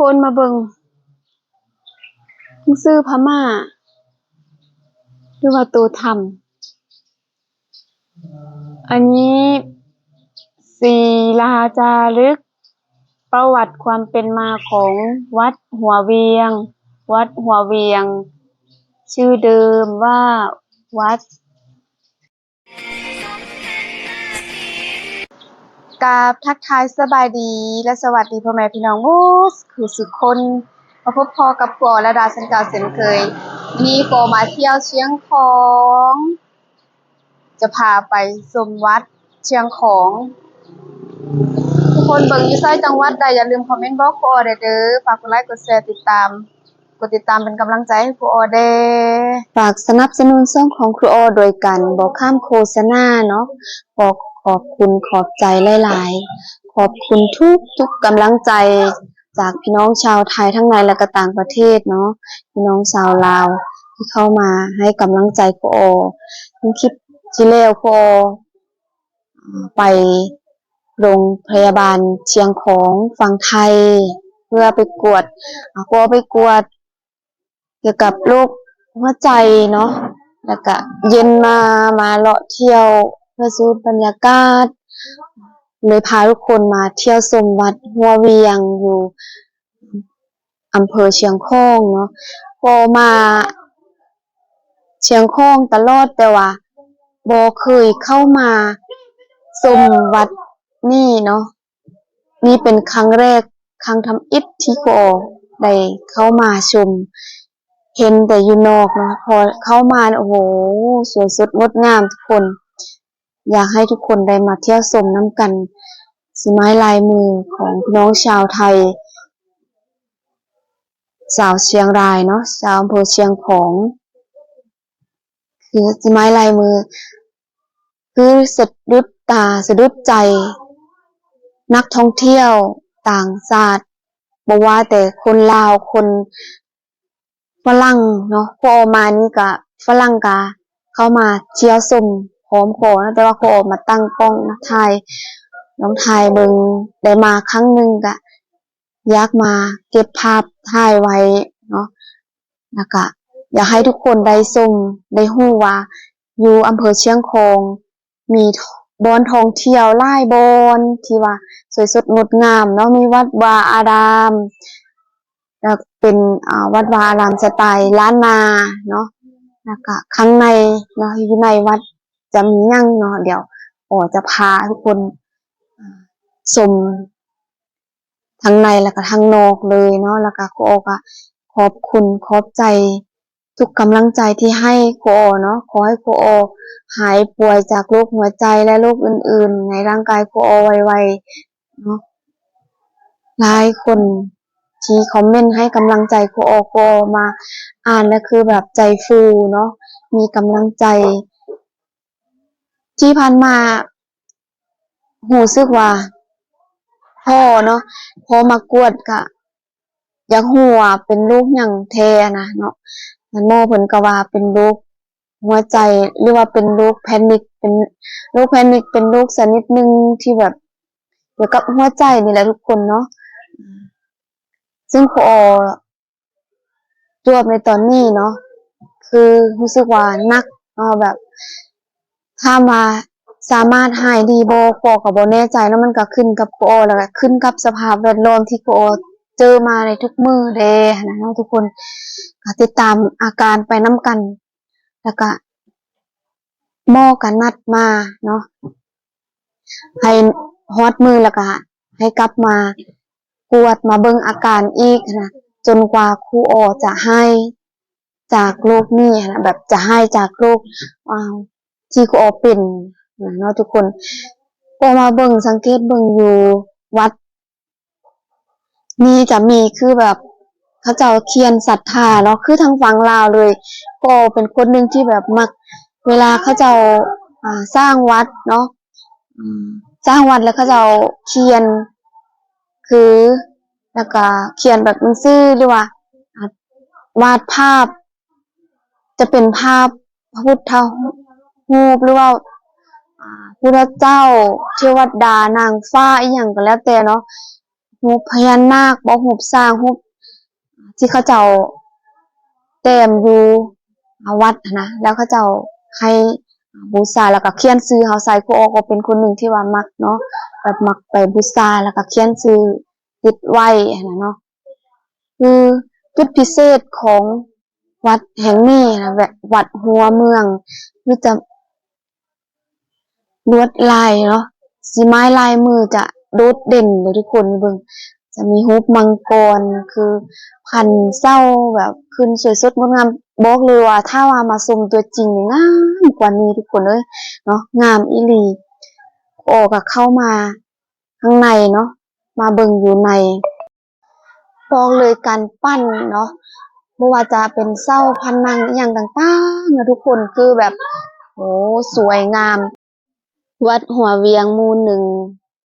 คนมาเบิ่งหนังสือพม่าหรือว่าตัวธรรมอันนี้ศิลาจารึกประวัติความเป็นมาของวัดหัวเวียงวัดหัวเวียงชื่อเดิมว่าวัดกราบทักทายสบายดีและสวัสดีพ่อแม่พี่น้องโอ้คือสุคนมาพบพอกับปอและดาเช่นเก่าเช่นเคยนี่ปอมาเที่ยวเชียงของจะพาไปชมวัดเชียงของทุกคนเบิ่งอยู่ไซจังหวัดใดอย่าลืมคอมเมนต์บอกปอเด้อฝากกดไลค์กดแชร์กดติดตามเป็นกำลังใจให้ครูออเด้ฝากสนับสนุนช่องของครูออโดยการบอกข้ามโฆษณาเนาะขอบคุณขอบใจหลายๆขอบคุณทุกกำลังใจจากพี่น้องชาวไทยทั้งในและก็ต่างประเทศเนาะพี่น้องชาวลาวที่เข้ามาให้กำลังใจครูออคลิปที่แล้วครูออไปโรงพยาบาลเชียงของฝั่งไทยเพื่อไปกวดครูออไปกวดเกี่ยวกับโรคหัวใจเนาะแล้วก็เย็นมาเลาะเที่ยวเพื่อสูดบรรยากาศเลยพาทุกคนมาเที่ยวชมวัดหัวเวียงอยู่อำเภอเชียงของเนาะพอมาเชียงของตลอดแต่ว่าบ่เคยเข้ามาชมวัดนี่เนาะนี่เป็นครั้งแรกครั้งทำอิฐที่โกได้เข้ามาชมเห็นแต่อยู่นอกเนาะพอเข้ามาโอ้โหสวยสดงดงามทุกคนอยากให้ทุกคนได้มาเที่ยวชมน้ำกันสีไม้ลายมือของพี่น้องชาวไทยชาวเชียงรายเนาะชาวอำเภอเชียงของคือสีไม้ลายมือคือสะดุดตาสะดุดใจนักท่องเที่ยวต่างชาติบอกว่าแต่คนลาวคนฝรั่งเนาะพอมานี่ก็ฝรั่งก็เข้ามาเที่ยวชมพร้อมโคนะแต่ว่าโคมาตั้งกล้องนะถ่ายน้องถ่ายเบิ่งได้มาครั้งหนึ่งก็อยากมาเก็บภาพถ่ายไว้เนาะแล้วก็อยากให้ทุกคนได้ชมได้ฮู้ว่าอยู่อำเภอเชียงของมีบอนท่องเที่ยวหลายบอนที่ว่าสวยสดงดงามเนาะมีวัดวาอารามแล้วเป็นวัดวาอารามสไตล์ล้านนาเนาะแล้วก็ข้างในเนาะอยู่ในวัดจะมีหยังเนาะเดี๋ยวจะพาทุกคนชมทั้งในแล้วก็ทั้งนอกเลยเนาะแล้วก็ครูก็ขอบคุณขอบใจทุกกำลังใจที่ให้ครูเนาะขอให้ครูหายป่วยจากโรคหัวใจและโรคอื่นๆในร่างกายครูไวๆเนาะหลายคนที่คอมเมนต์ให้กำลังใจครูมาอ่านแล้วคือแบบใจฟูเนาะมีกำลังใจที่ผ่านมารู้สึกว่าพ่อเนาะพอมากวดก็อยากฮู้ว่าเป็นโรคหยังแท้นะเนาะหมอเพิ่นก็ว่าเป็นโรคหัวใจหรือว่าเป็นโรคแพนิคเป็นโรคแพนิคเป็นโรคชนิดหนึ่งที่แบบเกี่ยวกับหัวใจนี่แหละทุกคนเนาะซึ่งครูตรวจในตอนนี้เนาะคือรู้สึกว่าหนักแบบถ้ามาสามารถหายดีบ่ครูก็บ่แน่ใจแล้วมันก็ขึ้นกับครูแล้วก็ขึ้นกับสภาพแวดล้อมที่ครูเจอมาในทุกมื้อเด้นะเนาะทุกคนก็ติดตามอาการไปนํกันแล้วก็หมอก็นัดมาเนาะให้ฮอดมือแล้วก็ให้กลับมากวดมาเบิ่งอาการอีกนะจนกว่าครูจะให้จากโรคนี้นะแบบจะให้จากโรคที่ครูเป็นเนาะทุกคนมาเบิ่งสังเกตเบิ่งอยู่วัดนี่จะมีคือแบบเขาเจ้าเขียนศรัทธาเนาะคือทางฝั่งลาวเลยก็เป็นคนหนึ่งที่แบบมักเวลาเขาเจ้าสร้างวัดเนาะสร้างวัดแล้วเขาเจ้าเขียนคือแล้วก็เขียนแบบหนังสือหรือว่าวาดภาพจะเป็นภาพพระพุทธรูปหรือว่าพระเจ้าเทวดานางฟ้าอีหยังก็แล้วแต่เนาะ รูปพญานาคบ่รูปสร้างรูปที่เขาเจ้าแต้มอยู่วัดนะแล้วเขาเจ้าให้บูชาแล้วก็เขียนชื่อเฮาใส่ครูออก็เป็นคนหนึ่งที่ว่ามักเนาะแบบมักไปบูชาแล้วก็เขียนชื่อติดไว้นะเนาะคือจุดพิเศษของวัดแห่งนี้นะวัดหัวเมืองคือจะลวดลายเนาะสีไม้ลายมือจะโดดเด่นเลยทุกคนเบิ่งจะมีรูปมังกรคือพันเศร้าแบบขึ้นสวยสดงดงามบอกเลยว่าถ้าว่ามาชมตัวจริงนี่งามกว่านี้ทุกคนเอ้ยเนาะงามอีหลีโอ้ก็เข้ามาข้างในเนาะมาเบิ่งอยู่ในบอกเลยการปั้นเนาะบ่ว่าจะเป็นเศร้าพันนางอหย่างต่างๆนะทุกคนคือแบบโอ้สวยงาม วัดหัวเวียงหมู่หนึ่ง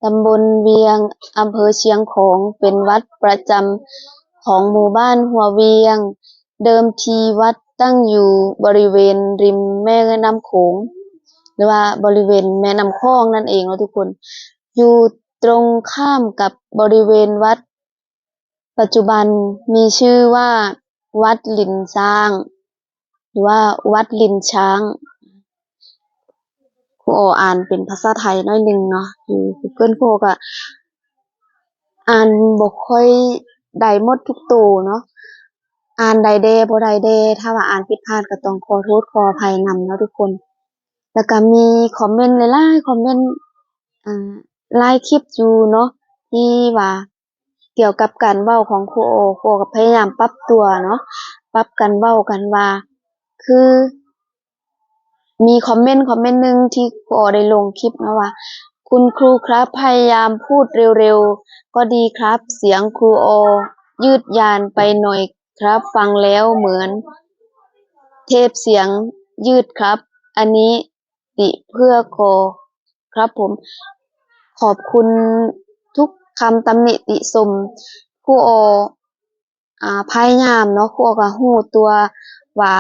ตำบลเวียงอำเภอเชียงของเป็นวัดประจำของหมู่บ้านหัวเวียงเดิมทีวัดตั้งอยู่บริเวณริมแม่น้ำโขงหรือว่าบริเวณแม่น้ำคลองนั่นเองทุกคนอยู่ตรงข้ามกับบริเวณวัดปัจจุบันมีชื่อว่าวัดหลินช้างหรือว่าวัดลินช้างครูโออ่านเป็นภาษาไทยน้อยหนึ่งเนาะอยู่ Google ครูก็อ่านบ่ค่อยได้หมดทุกตัวเนาะอ่านได้แด่บ่ได้แด่ถ้าว่าอ่านผิดพลาดก็ต้องขอโทษขออภัยนำเนาะทุกคนแล้วก็มีคอมเมนต์หลายๆคอมเมนต์หลายคลิปอยู่เนาะที่ว่าเกี่ยวกับการเว้าของครูโอก็พยายามปรับตัวเนาะปรับการเว้ากันว่าคือมีคอมเมนต์หนึ่งที่ครูได้ลงคลิปนะว่าคุณครูครับพยายามพูดเร็วๆก็ดีครับเสียงครูโอยืดยานไปหน่อยครับฟังแล้วเหมือนเทปเสียงยืดครับอันนี้ติเพื่อโคครับผมขอบคุณทุกคำตำหนิติชมครูโอพยายามเนาะครูโอก็ฮู้ตัวว่า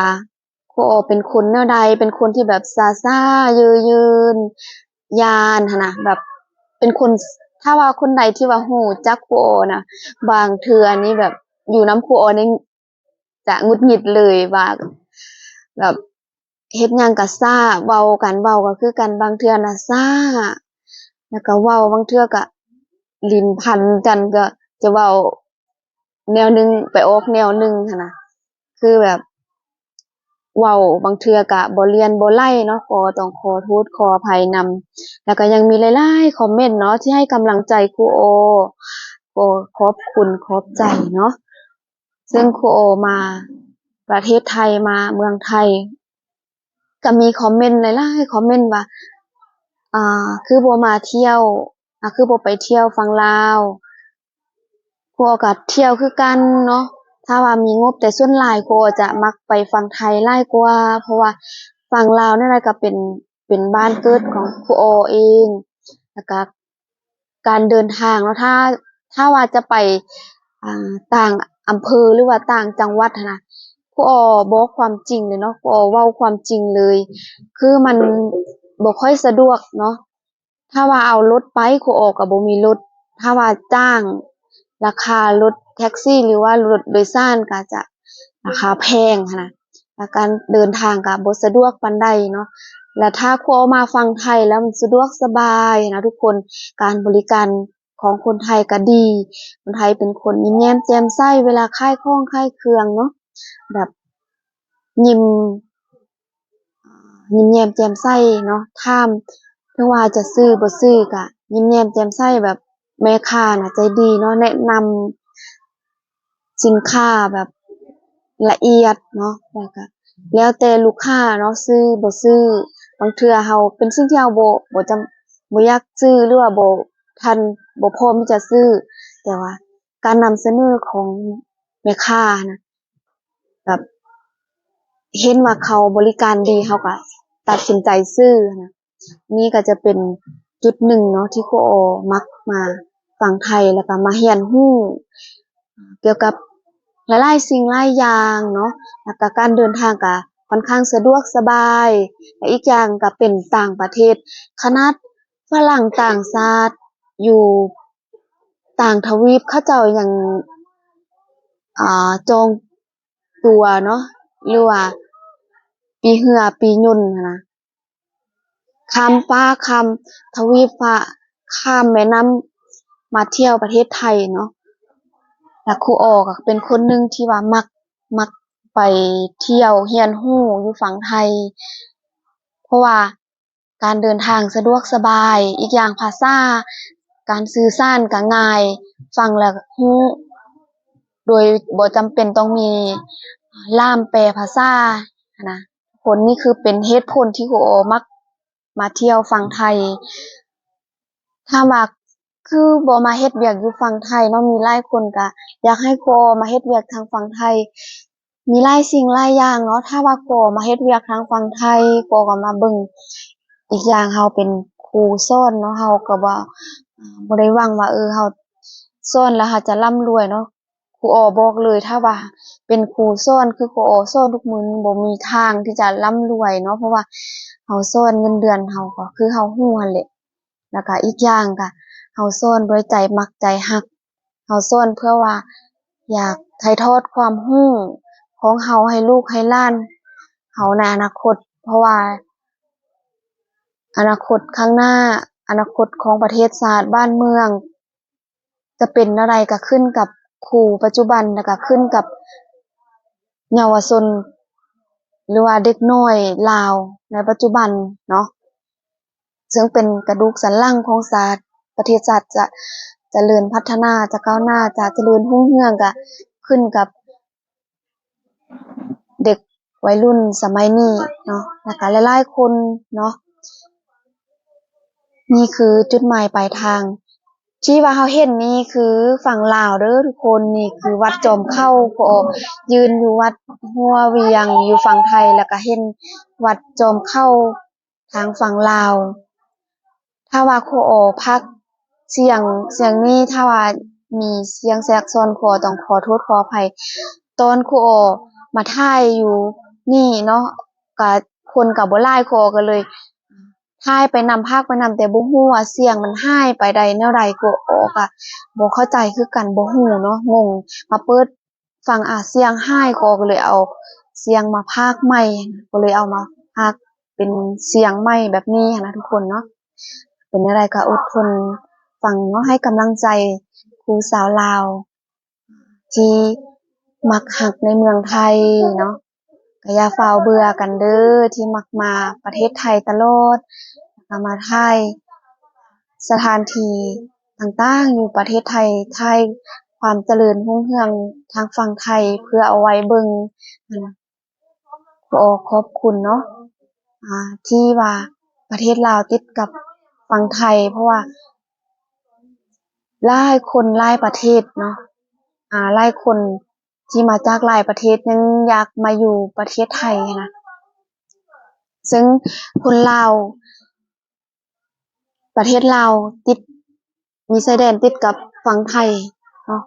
ครูโอเป็นคนแนวใดเป็นคนที่แบบซ่าๆยืนยานหั่นน่ะแบบเป็นคนถ้าว่าคนใดที่ว่าฮู้จักครูโอนะบางเทื่อนี่แบบอยู่นำครูโอนี่จะหงุดหงิดเลยว่าแบบเฮ็ดหยังก็ซ่าเว้าก็คือกันบางเทื่อน่ะซ่าแล้วก็เว้าบางเทื่อก็ลิ้นพันกันก็จะเว้าแนวหนึ่งไปออกแนวหนึ่งหั้นน่ะคือแบบเว้าบางเทื่อก็บ่เลียนบ่ไล่เนาะก็ต้องขอโทษขออภัยนำแล้วก็ยังมีหลายๆคอมเมนต์เนาะที่ให้กำลังใจครูโอก็ขอบคุณขอบใจเนาะซึ่งครูโอมาประเทศไทยมาเมืองไทยก็มีคอมเมนต์หลายๆคอมเมนต์ว่าคือบ่มาเที่ยวคือบ่ไปเที่ยวฝั่งลาวครูโอก็เที่ยวคือกันเนาะถ้าว่ามีงบแต่ส่วนหลายครูโอจะมักไปฝั่งไทยหลายกว่าเพราะว่าฝั่งลาวนั่นแหละก็เป็นบ้านเกิดของครูโอเองแล้วก็การเดินทางเนาะถ้าว่าจะไปต่างอำเภอหรือว่าต่างจังหวัดหั้นน่ะครูโอบอกความจริงเลยเนาะครูโอเว้าความจริงเลยคือมันบ่ค่อยสะดวกเนาะถ้าว่าเอารถไปครูโอก็บ่มีรถถ้าว่าจ้างราคารถแท็กซี่หรือว่ารถโดยสารก็จะราคาแพงหั้นน่ะแล้วการเดินทางก็บ่สะดวกปานใดเนาะแล้วถ้าครูโอมาฝั่งไทยแล้วมันสะดวกสบายนะทุกคนการบริการของคนไทยก็ดีคนไทยเป็นคนยิ้มแย้มแจ่มใสเวลาขายของขายเครื่องเนาะแบบยิ้มแย้มแจ่มใสเนาะถามถึงว่าจะซื้อบ่ซื้อก็ยิ้มแย้มแจ่มใสแบบแม่ค้าน่ะใจดีเนาะแนะนำสินค้าแบบละเอียดเนาะแล้วแต่ลูกค้าเนาะซื้อบ่ซื้อบางเทื่อเราเป็นสิ่งที่เราบ่อยากซื้อหรือว่าบ่ทันบ่พร้อมที่จะซื้อแต่ว่าการนำเสนอของแม่ค้าน่ะแบบเห็นว่าเขาบริการดีเราก็ตัดสินใจซื้อนะนี่ก็จะเป็นจุดหนึ่งเนาะที่ครูโอมักมาฝั่งไทยแล้วก็มาเรียนรู้เกี่ยวกับหลายๆสิ่งหลายอย่างเนาะแล้วก็การเดินทางก็ค่อนข้างสะดวกสบายและอีกอย่างก็เป็นต่างประเทศขนาดฝรั่งต่างชาติอยู่ ต่างทวีปเขาเจ้ายังจองตัวเนาะหรือว่าปีเหือปียุ่นหั้นนะข้ามฟ้าข้ามทวีปฟ้าข้ามแม่น้ำมาเที่ยวประเทศไทยเนาะแล้วครูออก็เป็นคนหนึ่งที่ว่ามักไปเที่ยวเรียนรู้อยู่ฝั่งไทย เพราะว่าการเดินทางสะดวกสบาย อีกอย่างภาษาการสื่อสารก็ง่าย ฟังแล้วรู้โดยบ่จำเป็นต้องมีล่ามแปลภาษานะผลนี่คือเป็นเหตุผลที่ครูโอมักมาเที่ยวฝั่งไทย ถ้าว่าคือบ่มาเฮ็ดเวียกอยู่ฝั่งไทยเนาะมีหลายคนก็อยากให้ครูโอมาเฮ็ดเวียกทางฝั่งไทย มีหลายสิ่งหลายอย่างเนาะถ้าว่าครูโอมาเฮ็ดเวียกทางฝั่งไทยครูโอก็มาเบิ่งอีกอย่างเราเป็นครูสอนเนาะเราก็บ่ได้หวังว่าเราสอนแล้วเราจะร่ำรวยเนาะครูโอบอกเลยถ้าว่าเป็นครูสอนคือครูโอสอนทุกมื้อบ่มีทางที่จะร่ำรวยเนาะเพราะว่าเราสอนเงินเดือนเราก็คือเรารู้นั่นแหละ แล้วก็อีกอย่างก็เฮาสอนด้วยใจมักใจรักเฮาสอนเพื่อว่าอยากถ่ายทอดความรู้ของเฮาให้ลูกให้หลานเฮาในอนาคตเพราะว่าอนาคตข้างหน้าอนาคตของประเทศชาติบ้านเมืองจะเป็นอะไรก็ขึ้นกับครูปัจจุบันแล้วก็ขึ้นกับเยาวชนหรือว่าเด็กน้อยลาวในปัจจุบันเนาะ ซึ่งเป็นกระดูกสันหลังของชาติประเทศชาติจะเจริญพัฒนาจะก้าวหน้าจะเจริญรุ่งเรืองก็ขึ้นกับเด็กวัยรุ่นสมัยนี้เนาะแล้วก็หลายๆคนเนาะนี่คือจุดหมายปลายทางที่ว่าเราเห็นนี่คือฝั่งลาวเด้อทุกคนนี่คือวัดจอมเข้าพอยืนอยู่วัดหัวเวียงอยู่ฝั่งไทยแล้วก็เห็นวัดจอมเข้าทางฝั่งลาว ถ้าว่าครูโอพักเสียงนี้ถ้าว่ามีเสียงแทรกซ้อนครูต้องขอโทษขออภัยตอนครูโอมาถ่ายอยู่นี่เนาะก็คนก็บ่หลายครูโอก็เลยถ่ายไปนำพากไปนำแต่บ่ฮู้ว่าเสียงมันหายไปใดแนวใดครูโอก็บ่เข้าใจคือกันบ่ฮู้เนาะงงมาเปิดฟังเสียงหายครูโอก็เลยเอาเสียงมาพากใหม่ก็เลยเอามาพากเป็นเสียงใหม่แบบนี้หั้นนะทุกคนเนาะ เป็นอะไรก็อดทนฟังเนาะให้กำลังใจครูสาวลาวที่มักหักในเมืองไทยเนาะก็อย่าเฝ้าเบื่อกันเด้อที่มักมาประเทศไทยตลอดแล้วก็มาถ่ายสถานที่ต่างๆอยู่ประเทศไทยถ่ายความเจริญรุ่งเรืองทางฝั่งไทยเพื่อเอาไว้เบิ่งขอขอบคุณเนาะที่ว่าประเทศลาวติดกับฝั่งไทยเพราะว่า หลายคนหลายประเทศเนาะหลายคนที่มาจากหลายประเทศยังอยากมาอยู่ประเทศไทยนะซึ่งคนลาวประเทศลาวติดมีชายแดนติดกับฝั่งไทยเนาะ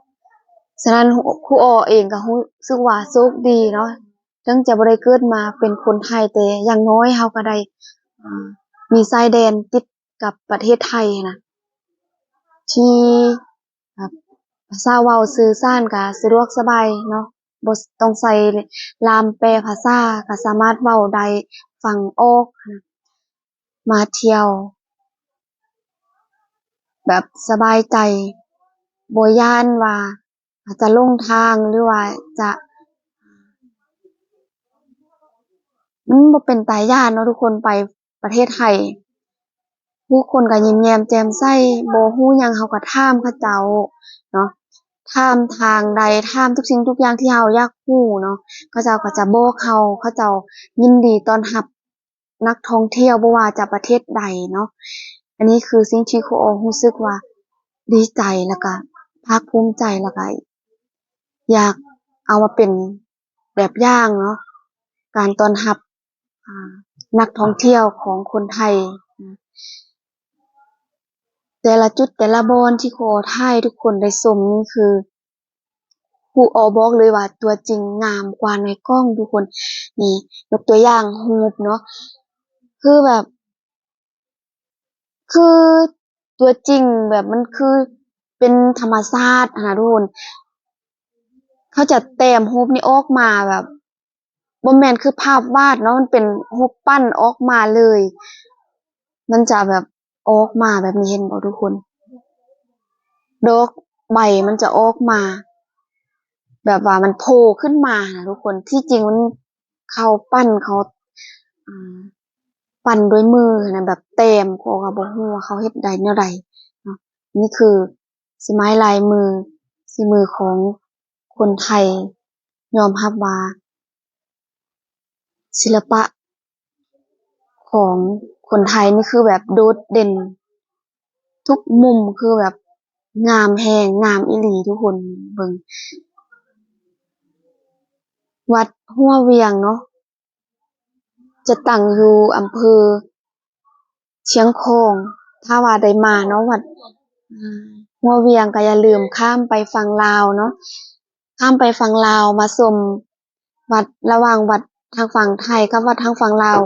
ฉะนั้นครูอ้อเองก็รู้สึกว่าโชคดีเนาะถึงจะบ่ได้เกิดมาเป็นคนไทยแต่อย่างน้อยเราก็ได้มีชายแดนติดกับประเทศไทยนะที่แบบภาษาเว้าสื่อสารก็สะดวกสบายเนาะบ่ต้องใช้ล่ามแปลภาษาก็สามารถเว้าได้ฟังออกมาเที่ยวแบบสบายใจบ่ย้านว่าอาจจะหลงทางหรือว่าจะบ่เป็นตาย้านเนาะทุกคนไปประเทศไทยผู้คนก็ยิ้มแย้มแจ่มใสบ่รู้หยังเราก็ถามเขาเจ้าเนาะถามทางใดถามทุกสิ่งทุกอย่างที่เราอยากรู้เนาะเขาเจ้าก็จะบอกเราเขาเจ้ายินดีต้อนรับนักท่องเที่ยวบ่ว่าจะประเทศใดเนาะอันนี้คือสิ่งที่ครูโอรู้สึกว่าดีใจแล้วก็ภาคภูมิใจแล้วก็อยากเอามาเป็นแบบอย่างเนาะการต้อนรับอ่านักท่องเที่ยวของคนไทยแต่ละจุดแต่ละบอนที่ครูโอถ่ายทุกคนได้ชมนี่คือครูโอบอกเลยว่าตัวจริงงามกว่าในกล้องทุกคนนี่ยกตัวอย่างรูปเนาะคือแบบคือตัวจริงแบบมันคือ เป็นธรรมชาตินะทุกคนเขาจะแต้มรูปนี้ออกมาแบบบ่แม่นคือภาพวาดเนาะมันเป็นรูปปั้นออกมาเลย มันจะแบบออกมาแบบนี้เห็นบ่ทุกคนดอกใบมันจะออกมา แบบว่ามันโผล่ขึ้นมานะทุกคนที่จริงมันเขาปั้นเขาอ่าปั้นด้วยมือนะแบบเต็มเขาก็บ่ฮู้ว่าเขาเฮ็ดได้แนวใดเนาะนี่คือสิไม้ลายมือฝีมือของคนไทยยอมรับว่าศิลปะของคนไทยนี่คือแบบโดดเด่นทุกมุมคือแบบงามแฮงงามอีหลีทุกคนเบิ่งวัดหัวเวียงเนาะจะตั้งอยู่อำเภอเชียงของถ้าว่าได้มาเนาะวัดหัวเวียงก็อย่าลืมข้ามไปฝั่งลาวเนาะข้ามไปฝั่งลาวมาชมวัดระหว่างวัดทางฝั่งไทยกับวัดทางฝั่งลาว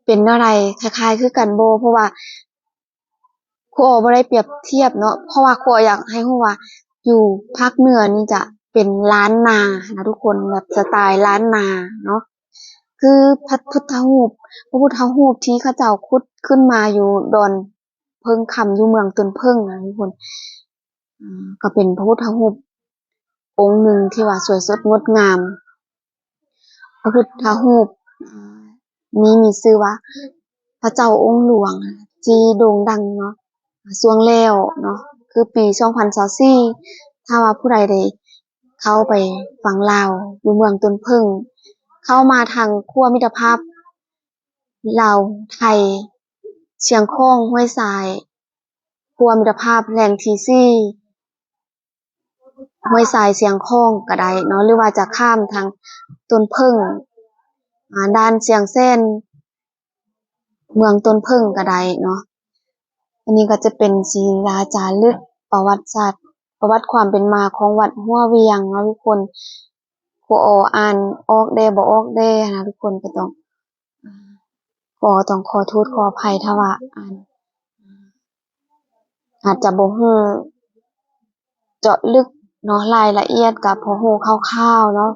เป็นอะไรคล้ายๆคือกันบ่เพราะว่าครูอ้อบ่ได้เปรียบเทียบเนาะเพราะว่าครูอ้ออยากให้รู้ว่าอยู่ภาคเหนือนี่จะเป็นล้านนานะทุกคนแบบสไตล์ล้านนาเนาะคือพระพุทธรูปที่เขาเจ้าขุดขึ้นมาอยู่ดอนเพิ่งคำอยู่เมืองต้นเพิ่งนะทุกคนก็เป็นพระพุทธรูปองค์หนึ่งที่ว่าสวยสดงดงามพระพุทธรูปนี้มีชื่อว่าพระเจ้าองค์หลวงที่โด่งดังเนาะช่วงแล้วเนาะคือปี2024ถ้าว่าผู้ใดได้เข้าไปฝั่งลาวอยู่เมืองต้นเพิ่งเข้ามาทางขั้วมิตรภาพลาวไทยเชียงของห้วยทรายขั้วมิตรภาพแหล่งที่สี่ห้วยทรายเชียงของก็ได้เนาะหรือว่าจะข้ามทางต้นเพิ่งด้านเชียงแสนเมืองต้นเพิ่งก็ได้เนาะอันนี้ก็จะเป็นศิลาจารึกประวัติศาสตร์ประวัติความเป็นมาของวัดหัวเวียงเนาะทุกคนครูอ้ออ่านออกแด่บ่ออกแด่นะทุกคนก็ต้องขอโทษขออภัยถ้าว่าอ่านอาจจะบ่ฮู้เจาะลึกเนาะรายละเอียดก็พอฮู้คร่าวๆเนาะ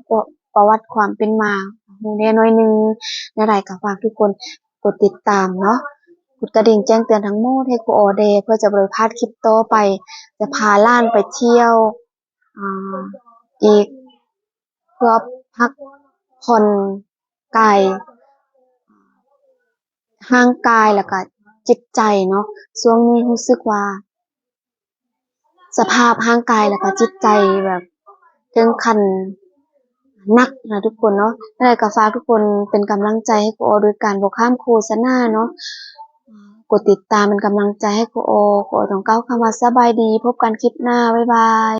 ประวัติความเป็นมาฮู้แหน่น้อยหนึ่งแนวใดก็ฝากทุกคนกดติดตามเนาะกดกระดิ่งแจ้งเตือนทั้งหมดให้ครูอ้อแด่เพื่อจะบ่ได้พลาดคลิปต่อไปจะพาหลานไปเที่ยวอ่าอีกเพื่อพักผ่อนกายร่างกายแล้วก็จิตใจเนาะช่วงนี้รู้สึกว่าสภาพร่างกายแล้วก็จิตใจแบบถึงขั้นหนักนะทุกคนเนาะยังไงก็ฝากทุกคนเป็นกำลังใจให้ครูอ้อโดยการบ่ข้ามโฆษณาเนาะกดติดตามเป็นกำลังใจให้ครูอ้อต้องกล่าวคำว่าสบายดีพบกันคลิปหน้าบ๊ายบาย